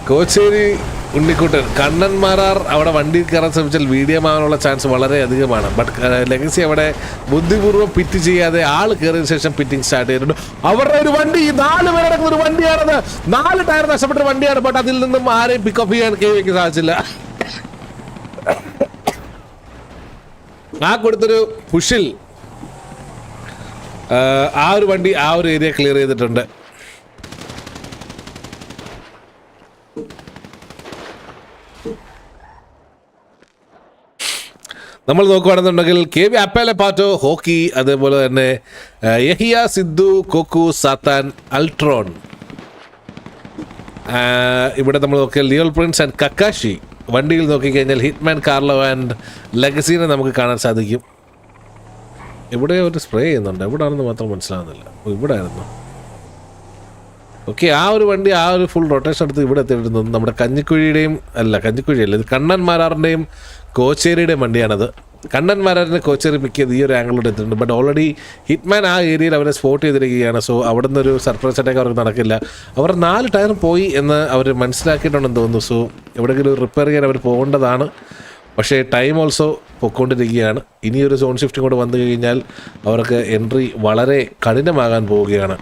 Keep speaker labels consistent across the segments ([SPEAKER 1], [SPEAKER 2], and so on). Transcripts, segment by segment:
[SPEAKER 1] കോച്ചേരി ഉണ്ണിക്കുട്ടൻ, കണ്ണന്മാരാർ അവിടെ വണ്ടി കയറാൻ ശ്രമിച്ചാൽ വീഡിയോമാകാനുള്ള ചാൻസ് വളരെ അധികമാണ്. ബട്ട് ലെഗസി അവിടെ ബുദ്ധിപൂർവ്വം പിറ്റ് ചെയ്യാതെ ആൾ കയറിയതിനു ശേഷം പിറ്റിംഗ് സ്റ്റാർട്ട് ചെയ്തിട്ടുണ്ട്. അവരുടെ ഒരു വണ്ടി 4 പേരടങ്ങുന്ന ഒരു വണ്ടിയാണത്. 4 ടയർ നഷ്ടപ്പെട്ട വണ്ടിയാണ്. ബട്ട് അതിൽ നിന്നും ആരെയും പിക്കപ്പ് ചെയ്യാൻ കേവിക്ക് സാധിച്ചില്ല. ആ കൊടുത്തൊരു പുഷിൽ ആ ഒരു വണ്ടി ആ ഒരു ഏരിയ ക്ലിയർ ചെയ്തിട്ടുണ്ട്. നമ്മൾ നോക്കുകയാണെന്നുണ്ടെങ്കിൽ കെ വി അപ്പേലെ പാറ്റോ ഹോക്കി, അതേപോലെ തന്നെ യഹിയ, സിദ്ധു, കൊക്കു, സാത്താൻ, അൾട്രോൺ. ഇവിടെ നമ്മൾ നോക്കിയാൽ ലിയോൾ പ്രിൻസ് ആൻഡ് കക്കാഷി. വണ്ടിയിൽ നോക്കിക്കഴിഞ്ഞാൽ ഹിറ്റ്മാൻ, കാർലോ ആൻഡ് ലെഗസീനെ നമുക്ക് കാണാൻ സാധിക്കും. ഇവിടെ ഒരു സ്പ്രേ ചെയ്യുന്നുണ്ട്, എവിടെയാണെന്ന് മാത്രം മനസ്സിലാകുന്നില്ല. ഇവിടെ ആയിരുന്നു. ഓക്കെ, ആ ഒരു വണ്ടി ആ ഒരു ഫുൾ റൊട്ടേഷൻ എടുത്ത് ഇവിടെ എത്തിയിരുന്നു. നമ്മുടെ കഞ്ഞിക്കുഴിയുടെയും കഞ്ഞിക്കുഴിയല്ല, ഇത് കണ്ണന്മാരാറിൻ്റെയും കോച്ചേരിയുടെയും വണ്ടിയാണത്. കണ്ണന്മാരാറിനെ കോച്ചേരി പിക്ക് ചെയ്ത് ഈ ഒരു ആംഗിളിലൂടെ എത്തിയിട്ടുണ്ട്. ബട്ട് ഓൾറെഡി ഹിറ്റ്മാൻ ആ ഏരിയയിൽ അവരെ സ്പോട്ട് ചെയ്തിരിക്കുകയാണ്. സോ അവിടെ നിന്നൊരു സർപ്രൈസ് അറ്റാക്ക് അവർക്ക് നടക്കില്ല. അവർ 4 ടയറും പോയി എന്ന് അവർ മനസ്സിലാക്കിയിട്ടുണ്ടെന്ന് തോന്നുന്നു. സോ എവിടെയെങ്കിലും റിപ്പയർ ചെയ്യാൻ അവർ പോകേണ്ടതാണ്. പക്ഷേ ടൈം ഓൾസോ പൊയ്ക്കൊണ്ടിരിക്കുകയാണ്. ഇനിയൊരു സോൺ ഷിഫ്റ്റും കൂടെ വന്നു കഴിഞ്ഞാൽ അവർക്ക് എൻട്രി വളരെ കഠിനമാകാൻ പോവുകയാണ്.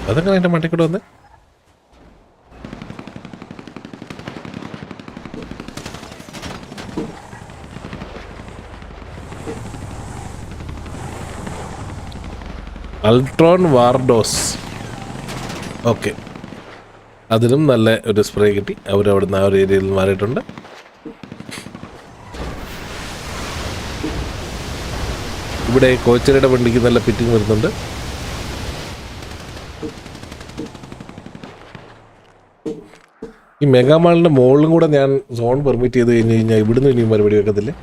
[SPEAKER 1] അതെങ്ങനെ എൻ്റെ മണ്ടയിൽ കൂടെ വന്ന് അൾട്രോൺ വാർഡോസ്. ഓക്കെ, അതിനും നല്ല ഒരു സ്പ്രേ കിട്ടി. അവരവിടുന്ന് ആ ഒരു ഏരിയയിൽ മാറിയിട്ടുണ്ട്. ഇവിടെ കോച്ചറിയുടെ വണ്ടിക്ക് നല്ല ഫിറ്റിംഗ് വരുന്നുണ്ട്. ഈ മെഗാമാളിൻ്റെ മുകളിലും കൂടെ ഞാൻ സോൺ പെർമിറ്റ് ചെയ്ത് കഴിഞ്ഞ് കഴിഞ്ഞാൽ ഇവിടുന്ന് ഇനിയും മറുപടി വെക്കത്തില്ലേ?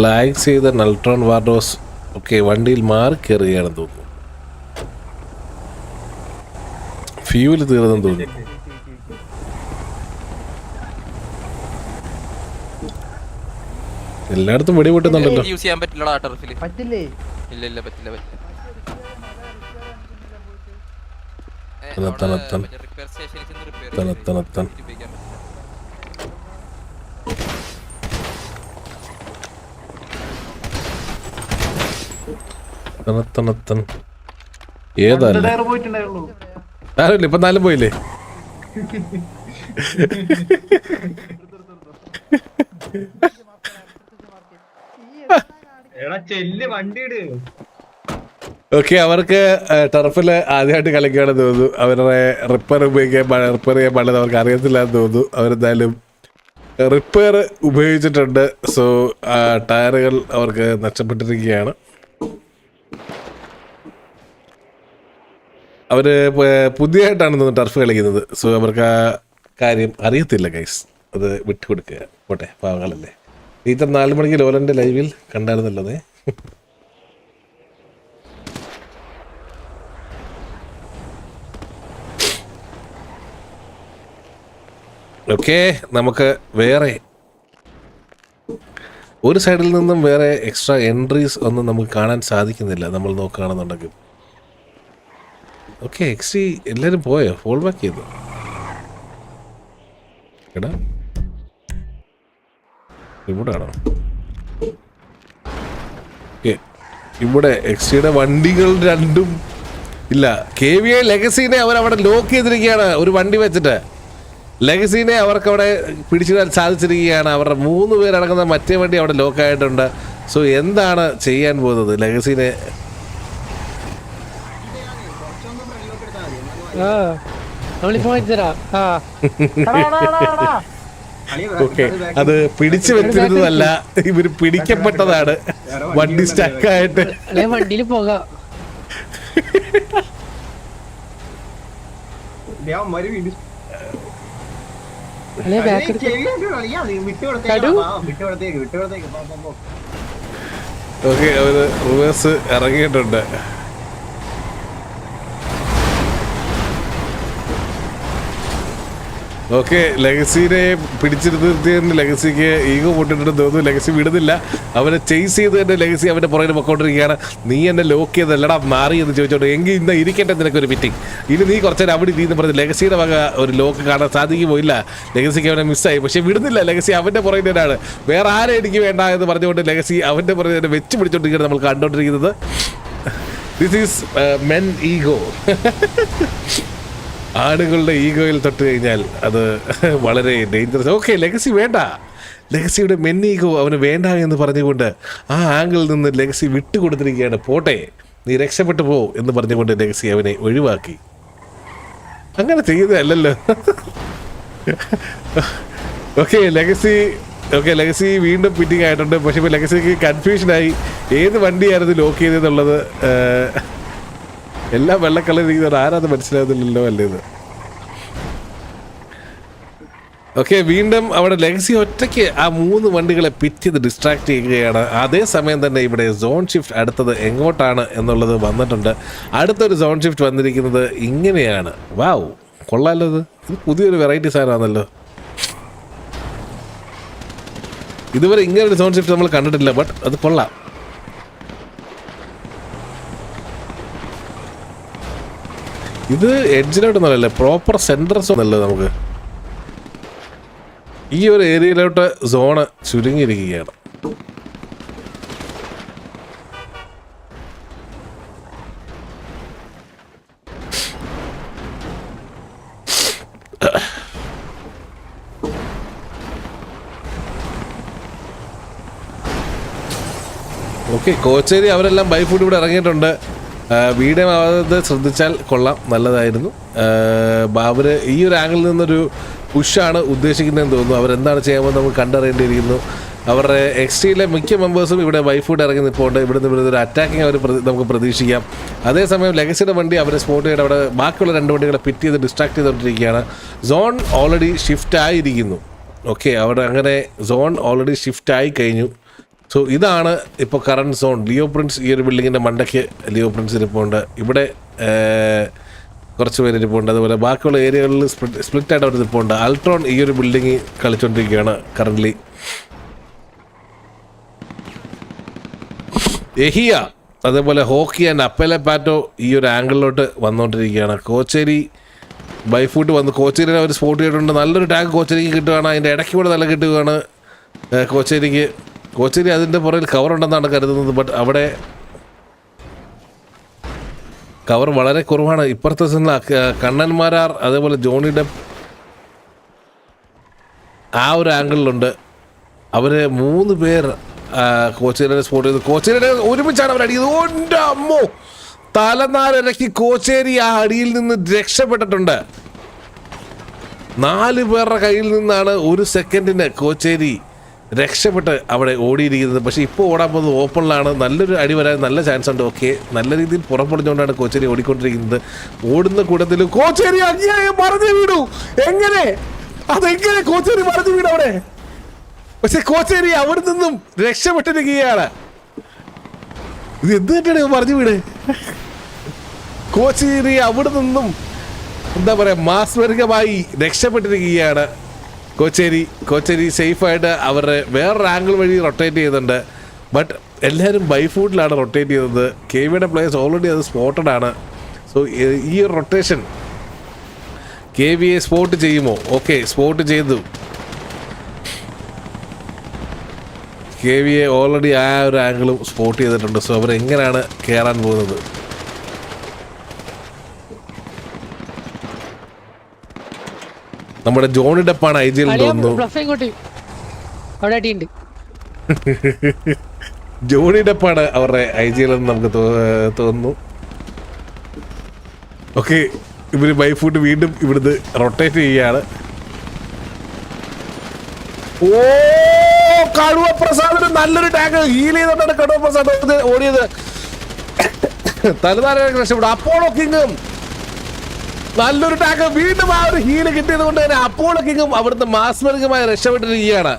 [SPEAKER 1] ലാഗ് ചെയ്ത അൾട്രോൺ വാർഡോസ് ഒക്കെ വണ്ടിയിൽ മാറി കയറുകയാണെന്ന് തോന്നുന്നു. ഫ്യൂല് തീർന്നെന്ന് തോന്നുന്നു. എല്ലായിടത്തും വെടി പൊട്ടുന്നുണ്ടല്ലോ. ഏതല്ല ആരല്ലേ ഇപ്പൊ 4 പോയില്ലേ? ഓക്കെ, അവർക്ക് ടർഫില് ആദ്യമായിട്ട് കളിക്കുകയാണെന്ന് തോന്നുന്നു. അവരുടെ റിപ്പയർ ചെയ്യാൻ പാടില്ല, അവർക്ക് അറിയത്തില്ല എന്ന് തോന്നുന്നു. അവരെന്തായാലും റിപ്പയർ ഉപയോഗിച്ചിട്ടുണ്ട്. സോ ടയറുകൾ അവർക്ക് നഷ്ടപ്പെട്ടിരിക്കുകയാണ്. അവർ പുതിയതായിട്ടാണ് ടർഫ് കളിക്കുന്നത്. സോ അവർക്ക് ആ കാര്യം അറിയത്തില്ല ഗൈസ്. അത് വിട്ടുകൊടുക്കുക. പോട്ടെ, പാവങ്ങളല്ലേ. ടീച്ചർ 4 മണിക്ക് ലോലൻ്റെ ലൈവിൽ കണ്ടായിരുന്നല്ലേ? ഓക്കെ, നമുക്ക് വേറെ ഒരു സൈഡിൽ നിന്നും വേറെ എക്സ്ട്രാ എൻട്രീസ് ഒന്നും നമുക്ക് കാണാൻ സാധിക്കുന്നില്ല നമ്മൾ നോക്കുകയാണെന്നുണ്ടെങ്കിൽ. ഓക്കെ, എക്സി എല്ലാവരും പോയോ? ഫോൾ ബാക്ക് ചെയ്തു. എടാ ഇവിടെയാണോ? ഇവിടെ എക്സിയുടെ വണ്ടികൾ രണ്ടും ഇല്ല. കെ വി ഐ ലെഗസീനെ അവരവിടെ ലോക്ക് ചെയ്തിരിക്കുകയാണ്. ഒരു വണ്ടി വെച്ചിട്ട് ലെഗസീനെ അവർക്കവിടെ പിടിച്ചിടാൻ സാധിച്ചിരിക്കുകയാണ്. അവരുടെ 3 പേരടങ്ങുന്ന മറ്റേ വണ്ടി അവിടെ ലോക്കായിട്ടുണ്ട്. സോ എന്താണ് ചെയ്യാൻ പോകുന്നത് ലെഗസീനെ? ഓക്കെ, അത് പിടിച്ചു വെച്ചിരുന്നതല്ല, ഇവര് പിടിക്കപ്പെട്ടതാണ്. വണ്ടി സ്റ്റക്കായിട്ട്
[SPEAKER 2] വണ്ടിയിൽ പോകാം.
[SPEAKER 1] ഓക്കെ അവര് റിവേഴ്സ് ഇറങ്ങിയിട്ടുണ്ട്. ഓക്കെ ലെഗസിനെ പിടിച്ചിരുത്തിയതിന് ലെഗസിക്ക് ഈഗോ പൊട്ടിട്ടുണ്ടെന്ന് തോന്നുന്നു. ലെഗസി വിടുന്നില്ല, അവനെ ചേസ് ചെയ്ത് തന്നെ ലെഗസി അവൻ്റെ പുറകിൽ പൊക്കോണ്ടിരിക്കുകയാണ്. നീ എന്നെ ലോക്ക് ചെയ്തല്ലടാ മാറി എന്ന് ചോദിച്ചോണ്ട്, എങ്കിൽ ഇന്ന് ഇരിക്കട്ടെ നിനക്കൊരു മീറ്റിംഗ്, ഇനി നീ കുറച്ചേരം അവിടെ ഇരിക്കുന്നു പറഞ്ഞ് ലെഗസിയുടെ വക ഒരു ലോക്ക് കാണാൻ സാധിക്കുമോ? ഇല്ല, ലെഗസിക്ക് അവനെ മിസ്സായി. പക്ഷെ വിടുന്നില്ല, ലെഗസി അവൻ്റെ പുറകിൽ തന്നെയാണ്. വേറെ ആരെ എനിക്ക് വേണ്ട എന്ന് പറഞ്ഞുകൊണ്ട് ലെഗസി അവൻ്റെ പുറകിൽ തന്നെ വെച്ച് പിടിച്ചോണ്ടിരിക്കുകയാണ് നമ്മൾ കണ്ടുകൊണ്ടിരിക്കുന്നത്. This is men ego. ആണുങ്ങളുടെ ഈഗോയിൽ തൊട്ട് കഴിഞ്ഞാൽ അത് വളരെ ഡേഞ്ചറസ്. ഓക്കെ ലെഗസി വേണ്ട, ലെഗസിയുടെ മെൻ ഈഗോ അവന് വേണ്ട എന്ന് പറഞ്ഞുകൊണ്ട് ആ ആംഗിളിൽ നിന്ന് ലെഗസി വിട്ടുകൊടുത്തിരിക്കുകയാണ്. പോട്ടെ നീ രക്ഷപ്പെട്ടു പോ എന്ന് പറഞ്ഞുകൊണ്ട് ലെഗസി അവനെ ഒഴിവാക്കി. അങ്ങനെ ചെയ്യുന്നതല്ലല്ലോ. ഓക്കെ ലെഗസി വീണ്ടും പിറ്റിംഗ് ആയിട്ടുണ്ട്. പക്ഷെ ഇപ്പോൾ ലെഗസിക്ക് കൺഫ്യൂഷനായി ഏത് വണ്ടിയായിരുന്നു ലോക്ക് ചെയ്തെന്നുള്ളത്. എല്ലാം വെള്ളക്കളർ ചെയ്യുന്നത് ആരാത് മനസ്സിലാവുന്നില്ലല്ലോ അല്ലേ ഇത്. ഓക്കെ വീണ്ടും അവിടെ ലെഗസി ഒറ്റയ്ക്ക് ആ 3 വണ്ടികളെ പിറ്റ് ചെയ്ത് ഡിസ്ട്രാക്ട് ചെയ്യുകയാണ്. അതേസമയം തന്നെ ഇവിടെ സോൺ ഷിഫ്റ്റ് അടുത്തത് എങ്ങോട്ടാണ് എന്നുള്ളത് വന്നിട്ടുണ്ട്. അടുത്തൊരു സോൺ ഷിഫ്റ്റ് വന്നിരിക്കുന്നത് ഇങ്ങനെയാണ്. വാവ് കൊള്ളാലോ, ഇത് പുതിയൊരു വെറൈറ്റി സാധനമാണല്ലോ. ഇതുവരെ ഇങ്ങനൊരു സോൺ ഷിഫ്റ്റ് നമ്മൾ കണ്ടിട്ടില്ല, ബട്ട് അത് കൊള്ളാം. ഇത് എഡ്ജിലോട്ടൊന്നുമല്ലേ, പ്രോപ്പർ സെൻറ്റർസ് ഒന്നല്ലോ. നമുക്ക് ഈ ഒരു ഏരിയയിലോട്ട് സോണ് ചുരുങ്ങിയിരിക്കുകയാണ്. ഓക്കെ കോച്ചേരി അവരെല്ലാം ബൈ ഫുഡ് ഇവിടെ ഇറങ്ങിയിട്ടുണ്ട്. വീഡിയോ ആവാതെ ശ്രദ്ധിച്ചാൽ കൊള്ളാം, നല്ലതായിരുന്നു. അവർ ഈ ഒരു ആംഗിളിൽ നിന്നൊരു പുഷാണ് ഉദ്ദേശിക്കുന്നതെന്ന് തോന്നുന്നു. അവരെന്താണ് ചെയ്യാമെന്ന് നമുക്ക് കണ്ടറിയേണ്ടിയിരിക്കുന്നു. അവരുടെ എക്സ്ട്രീയിലെ മിക്ക മെമ്പേഴ്സും ഇവിടെ ബൈഫുഡ് ഇറങ്ങി നിൽപ്പുണ്ട്. ഇവിടുന്ന് ഒരു അറ്റാക്കിങ് അവർ നമുക്ക് പ്രതീക്ഷിക്കാം. അതേസമയം ലെഗസിയുടെ വണ്ടി അവരെ സ്പോട്ട് ചെയ്ത് അവിടെ ബാക്കിയുള്ള 2 വണ്ടികളെ പിറ്റ് ചെയ്ത് ഡിസ്ട്രാക്ട് ചെയ്തുകൊണ്ടിരിക്കുകയാണ്. സോൺ ഓൾറെഡി ഷിഫ്റ്റ് ആയിരിക്കുന്നു. ഓക്കെ അവിടെ അങ്ങനെ സോൺ ഓൾറെഡി ഷിഫ്റ്റ് ആയി കഴിഞ്ഞു. സോ ഇതാണ് ഇപ്പോൾ കറണ്ട് സോൺ. ലിയോ പ്രിൻസ് ഈ ഒരു ബിൽഡിങ്ങിൻ്റെ മണ്ടയ്ക്ക് ലിയോ പ്രിൻസ് ഇരിപ്പുണ്ട്. ഇവിടെ കുറച്ച് പേര് ഇരിപ്പുണ്ട്. അതുപോലെ ബാക്കിയുള്ള ഏരിയകളിൽ സ്പ്ലിറ്റായിട്ട് അവർ ഇരിപ്പുണ്ട്. അൾട്രോൺ ഈ ഒരു ബിൽഡിങ് കളിച്ചുകൊണ്ടിരിക്കുകയാണ് കറൻ്റ്ലി. എഹിയ അതേപോലെ ഹോക്കി ആൻഡ് അപ്പലെ പാറ്റോ ഈ ഒരു ആംഗിളിലോട്ട് വന്നുകൊണ്ടിരിക്കുകയാണ്. കോച്ചേരി ബൈഫൂട്ട് വന്ന് കോച്ചേരിനെ അവർ സ്പോട്ട് ചെയ്തിട്ടുണ്ട്. നല്ലൊരു ടാഗ് കോച്ചേരിക്ക് കിട്ടുകയാണ്. അതിൻ്റെ ഇടയ്ക്ക് കൂടെ നല്ല കിട്ടുകയാണ് കോച്ചേരിക്ക്. കോച്ചേരി അതിൻ്റെ പുറകിൽ കവർ ഉണ്ടെന്നാണ് കരുതുന്നത്, ബട്ട് അവിടെ കവർ വളരെ കുറവാണ്. ഇപ്പുറത്തെ കണ്ണന്മാരാർ അതേപോലെ ജോണി ഡെപ്പ് ആ ഒരു ആംഗിളിലുണ്ട്. അവർ 3 പേർ കോച്ചേരിനെ സ്പോട്ട് ചെയ്തു. കോച്ചേരിനെ ഒരുമിച്ചാണ് അവർ അടിയത്. ഓൻ്റെ അമ്മോ, തലനാരിറക്കി കോച്ചേരി ആ അടിയിൽ നിന്ന് രക്ഷപ്പെട്ടിട്ടുണ്ട്. 4 പേരുടെ കയ്യിൽ നിന്നാണ് ഒരു സെക്കൻഡിന് കോച്ചേരി രക്ഷപ്പെട്ട് അവിടെ ഓടിയിരിക്കുന്നത്. പക്ഷേ ഇപ്പോൾ ഓടാൻ പോകുന്നത് ഓപ്പണിലാണ്. നല്ലൊരു അടി വരാൻ നല്ല ചാൻസ് ഉണ്ട്. ഓക്കെ നല്ല രീതിയിൽ പുറപ്പെടുന്നുകൊണ്ടാണ് കോച്ചേരി ഓടിക്കൊണ്ടിരിക്കുന്നത്. ഓടുന്ന കൂട്ടത്തിൽ കോച്ചേരി അന്യായം മറിഞ്ഞു വീണു. അതെങ്ങനെ കോച്ചേരി മറിഞ്ഞു വീണു അവിടെ? പക്ഷെ കോച്ചേരി അവിടെ നിന്നും രക്ഷപ്പെട്ടിരിക്കുകയാണ്. ഇത് എന്ത് തന്നെയാണ് മറിഞ്ഞു വീട്? കോച്ചേരി അവിടെ നിന്നും എന്താ പറയുക മാസ്മരികമായി രക്ഷപ്പെട്ടിരിക്കുകയാണ്. കോച്ചേരി സേഫായിട്ട് അവരുടെ വേറൊരു ആംഗിൾ വഴി റൊട്ടേറ്റ് ചെയ്യുന്നുണ്ട്. ബട്ട് എല്ലാവരും ബൈഫൂട്ടിലാണ് റൊട്ടേറ്റ് ചെയ്തത്. KVയുടെ പ്ലേയേഴ്സ് ഓൾറെഡി അത് സ്പോട്ടഡ് ആണ്. സോ ഈ റൊട്ടേഷൻ KVയെ സ്പോട്ട് ചെയ്യുമോ? ഓക്കെ സ്പോട്ട് ചെയ്തു. KVയെ ഓൾറെഡി ആ ഒരു ആംഗിളും സ്പോട്ട് ചെയ്തിട്ടുണ്ട്. സോ അവരെങ്ങനെയാണ് കയറാൻ പോകുന്നത്? നമ്മുടെ ജോണി ഡെപ്പാണ് IGL തോന്നുന്നു. ജോണി ഡെപ്പാണ് അവരുടെ IGL എന്ന് നമുക്ക് തോന്നുന്നു. ഓക്കെ ഇവര് ബൈഫൂട്ട് വീണ്ടും ഇവിടുന്ന് റൊട്ടേറ്റ് ചെയ്യാണ്. ഓ കടുവ പ്രസാദിന് നല്ലൊരു ടാഗ് ഹീൽ ചെയ്തിട്ടാണ് കടുവ പ്രസാദ് ഓടിയത്. തലതാര രക്ഷപ്പെടും. അപ്പോളോ കിങ്ങും നല്ലൊരു ടാക്ക്. വീണ്ടും ആ ഒരു ഹീല് കിട്ടിയത് കൊണ്ട് തന്നെ അപ്പോളോ കിങ്ങും അവിടുത്തെ മാസ്മരികമായി രക്ഷപ്പെട്ടിരിക്കുകയാണ്.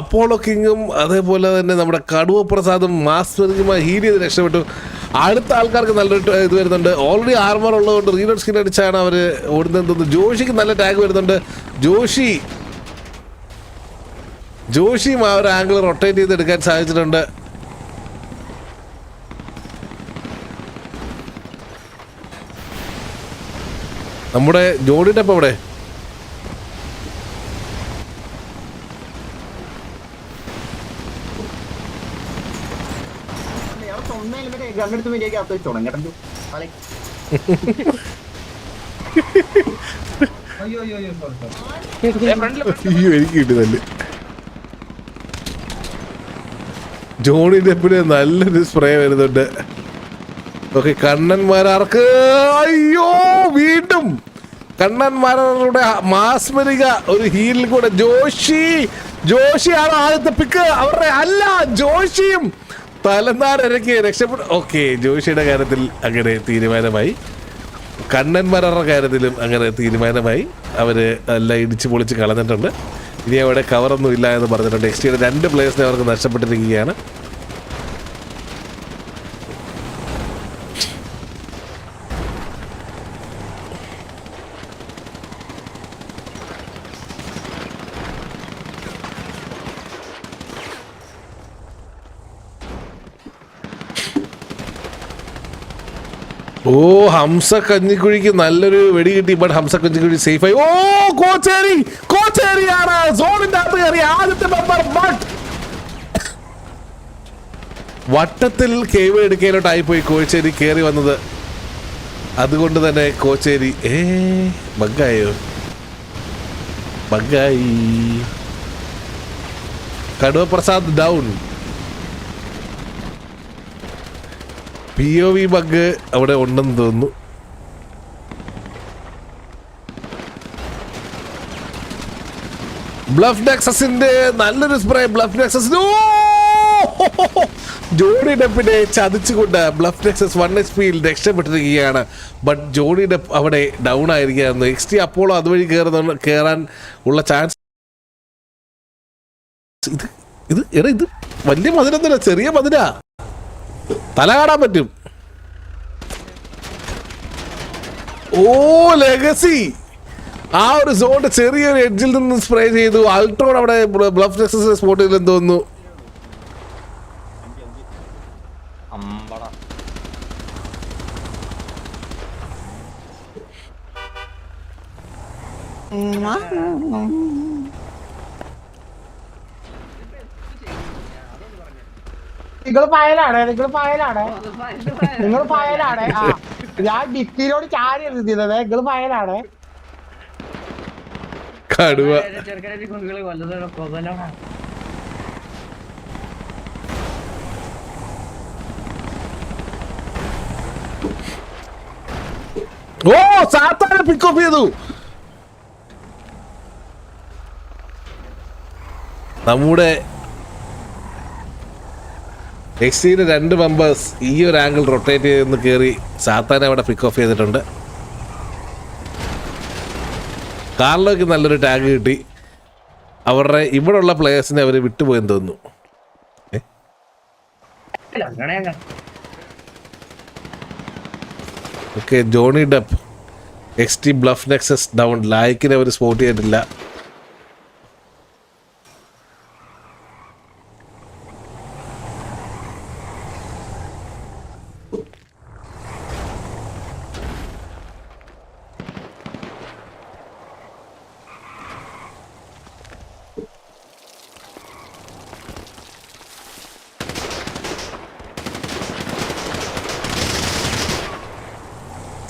[SPEAKER 1] അപ്പോളോ കിങ്ങും അതേപോലെ തന്നെ നമ്മുടെ കടുവ പ്രസാദും മാസ്മരികമായി ഹീൽ ചെയ്ത് രക്ഷപ്പെട്ടു. അടുത്ത ആൾക്കാർക്ക് നല്ലൊരു ഇത് വരുന്നുണ്ട്. ഓൾറെഡി ആർമർ ഉള്ളതുകൊണ്ട് റീലോഡ് സ്കിൻ അടിച്ചാണ് അവർ ഓടുന്നത് തോന്നുന്നു. ജോഷിക്ക് നല്ല ടാഗ് വരുന്നുണ്ട്. ജോഷിയും ആ ഒരു ആംഗിൾ റൊട്ടേറ്റ് ചെയ്ത് എടുക്കാൻ സാധിച്ചിട്ടുണ്ട്. നമ്മുടെ ജോഡിയുടെ അപ്പം അവിടെ എനിക്ക് കിട്ടുന്നല്ലേ. ജോണിന്റെ എപ്പോഴും നല്ലൊരു സ്പ്രേ വരുന്നുണ്ട്. ഓക്കെ, കണ്ണന്മാരാർക്ക് അയ്യോ വീണ്ടും കണ്ണന്മാരുടെ മാസ്മരിക ഒരു ഹീലിൽ കൂടെ ജോഷിയാണ് ആദ്യത്തെ പിക്ക്. അവരുടെ അല്ല, ജോഷിയും തലനാരിറക്കി രക്ഷപ്പെടും. ഓക്കെ, ജോഷിയുടെ കാര്യത്തിൽ അങ്ങനെ തീരുമാനമായി. കണ്ണന്മാരുടെ കാര്യത്തിലും അങ്ങനെ തീരുമാനമായി. അവര് എല്ലാം ഇടിച്ച് പൊളിച്ച് കളഞ്ഞിട്ടുണ്ട്. ഇനി അവിടെ കവറൊന്നും ഇല്ല എന്ന് പറഞ്ഞിട്ടുണ്ട്. എക്സ്റ്റിയുടെ 2 പ്ലേയേഴ്സിനെ അവർക്ക് നഷ്ടപ്പെട്ടിരിക്കുകയാണ്. ഓ, ഹംസ കഞ്ഞിക്കുഴിക്ക് നല്ലൊരു വെടി കിട്ടി. ബട്ട് ഹംസ കഞ്ഞിക്കുഴി സേഫ് ആയി. ഓ, കോച്ചേരിയാണ് സോണിന്റെ അകത്ത് കയറി ആദ്യത്തെ മെമ്പർ. ബട്ട് വട്ടത്തിൽ കേവ് എടുക്കലോട്ടായി പോയി കോച്ചേരി കയറി വന്നത്. അതുകൊണ്ട് തന്നെ കോച്ചേരി ബഗ്ഗായി. കടുവ പ്രസാദ് ഡൗൺ. POV ബഗ് അവിടെ ഉണ്ടെന്ന് തോന്നുന്നു. ബ്ലഫ് നെക്സസിന്റെ നല്ലൊരു സ്പ്രേ. ബ്ലഫ് നെക്സസിന് ജോണി ഡെപ്പിനെ ചതിച്ചുകൊണ്ട് ബ്ലഫ് നെക്സസ് 1 HP രക്ഷപ്പെട്ടിരിക്കുകയാണ്. ബട്ട് ജോണി ഡെപ്പ് അവിടെ ഡൗൺ ആയിരിക്കുകയായിരുന്നു. XT അപ്പോളോ അതുവഴി കയറാൻ ഉള്ള ചാൻസ്. ഇത് വലിയ മതിലൊന്നുമില്ല, ചെറിയ മതിലാ. തല കാണാൻ പറ്റും. ഓ, ലെഗസി ആ ഒരു സോണിന്റെ ചെറിയൊരു എഡ്ജിൽ നിന്ന് സ്പ്രേ ചെയ്തു. അൾട്രോൺ അവിടെ ബ്ലഫ് നെക്സസ് സ്പോട്ട് ചെയ്തെന്ന് തോന്നുന്നു.
[SPEAKER 2] നിങ്ങൾ ഫയലാണ്. ഞാൻ ഡിക്കിനോട് ചാരി എഴുതിയത് നിങ്ങൾ ഫയലാണ്.
[SPEAKER 1] കടുവ ഓ, സാത്താനെ പിക്ക് ഓഫ് ചെയ്തു. നമ്മുടെ എക്സിയുടെ 2 മെമ്പേഴ്സ് ഈ ഒരു ആംഗിൾ റൊട്ടേറ്റ് ചെയ്തെന്ന് കയറി സാത്താനെ അവിടെ പിക്ക് ഓഫ് ചെയ്തിട്ടുണ്ട്. കാർലോയ്ക്ക് നല്ലൊരു ടാഗ് കിട്ടി. അവരുടെ ഇവിടെയുള്ള പ്ലേയേഴ്സിനെ അവർ വിട്ടുപോയെന്ന് തോന്നുന്നു. Okay, Johnny Depp XT bluff nexus down. ലായ്ക്കിനെ അവർ സ്പോട്ട് ചെയ്തിട്ടില്ല.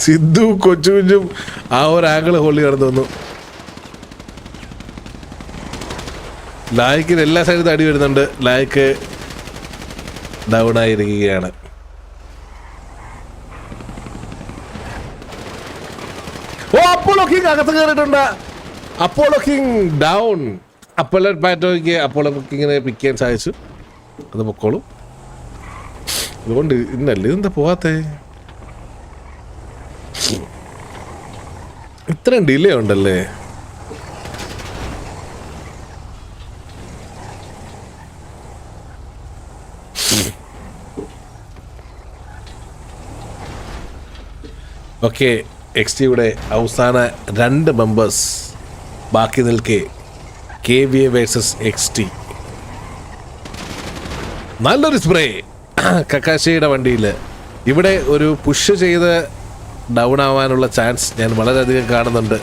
[SPEAKER 1] സിദ്ധു കൊച്ചുകുഞ്ഞും ആ ഒരു ആംഗിൾ ഹോളി കടന്നു വന്നു. ലായ്ക്കിന് എല്ലാ സൈഡിൽ അടി വരുന്നുണ്ട്. ലായ്ക്ക് ഡൗൺ ആയിരിക്കുകയാണ്. ഓ, അപ്പോളോ കിങ് അകത്ത് കയറിയിട്ടുണ്ട്. Apollo king down. അപ്പോളോ പാറ്റോയ്ക്ക് അപ്പോളോ കിങ്ങിനെ പിക്ക് ചെയ്യാൻ സാധിച്ചു. അത് പൊക്കോളും. അതുകൊണ്ട് ഇന്നല്ലേ ഇതെന്താ പോവാത്തേ? ഇത്രയും ഡിലേ ഉണ്ടല്ലേ? ഓക്കെ, XTയുടെ അവസാന 2 മെമ്പേഴ്സ് ബാക്കി നിൽക്കെ KVA വേഴ്സസ് XT. നല്ലൊരു സ്പ്രേ കക്കാശിയുടെ വണ്ടിയിൽ. ഇവിടെ ഒരു പുഷ് ചെയ്ത് ഡൗൺ ആവാനുള്ള ചാൻസ് ഞാൻ വളരെയധികം കാണുന്നുണ്ട്.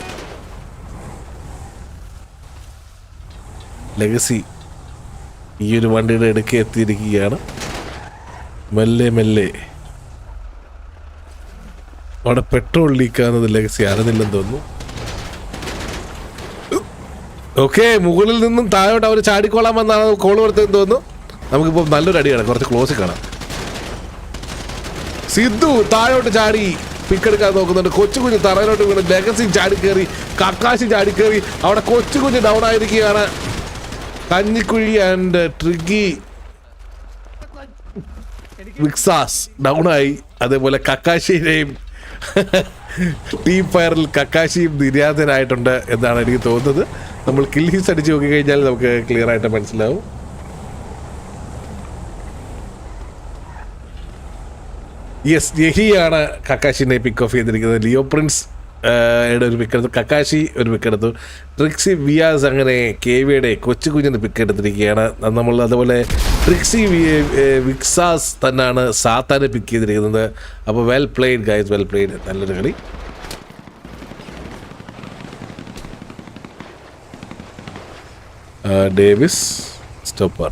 [SPEAKER 1] ലെഗസി ഈ ഒരു വണ്ടിയുടെ ഇടയ്ക്ക് എത്തിയിരിക്കുകയാണ്. മെല്ലെ മെല്ലെ അവിടെ പെട്രോൾ ലീക്കാകുന്നത് ലെഗസി അറിഞ്ഞില്ലെന്ന് തോന്നുന്നു. ഓക്കെ, മുകളിൽ നിന്നും താഴോട്ട് അവർ ചാടിക്കോളാമെന്നാണ് കോൾ കൊടുത്തതെന്ന് തോന്നുന്നു. നമുക്കിപ്പോൾ നല്ലൊരു അടിയാണ്, കുറച്ച് ക്ലോസിൽ കാണാം. സിദ്ധു താഴോട്ട് ചാടി പിക്കെടുക്കാൻ നോക്കുന്നുണ്ട്. കൊച്ചുകുഞ്ഞ് തറയിലോട്ട് വീണ്. ലെഗസി ചാടിക്കേറി, കക്കാശി ചാടിക്കേറി. അവിടെ കൊച്ചുകുഞ്ഞ് ഡൗൺ ആയിരിക്കുകയാണ്. കഞ്ഞിക്കുഴി ആൻഡ് ട്രിഗി വിക്സാസ് ഡൗണായി. അതേപോലെ കക്കാശിയുടെയും ടീം ഫയറിൽ കക്കാശിയും നിര്യാതനായിട്ടുണ്ട് എന്നാണ് എനിക്ക് തോന്നുന്നത്. നമ്മൾ കിൽ ഹിസ് അടിച്ച് നോക്കിക്കഴിഞ്ഞാൽ നമുക്ക് ക്ലിയർ ആയിട്ട് മനസ്സിലാവും. യെസ്, യഹിയാണ് കക്കാശിനെ പിക്ക് ഓഫ് ചെയ്തിരിക്കുന്നത്. ലിയോ പ്രിൻസ് ഒരു പിക്കെടുത്തു, കക്കാശി ഒരു പിക്കെടുത്തു. ട്രിക്സി വിയാസ് അങ്ങനെ KVയുടെ കൊച്ചു കുഞ്ഞിന് പിക്കെടുത്തിരിക്കുകയാണ് നമ്മൾ. അതുപോലെ ട്രിക്സി വിക്സാസ് തന്നെയാണ് സാത്താനെ പിക്ക് ചെയ്തിരിക്കുന്നത്. അപ്പോൾ well played guys, well played. നല്ലൊരു കളി. Davis stopper.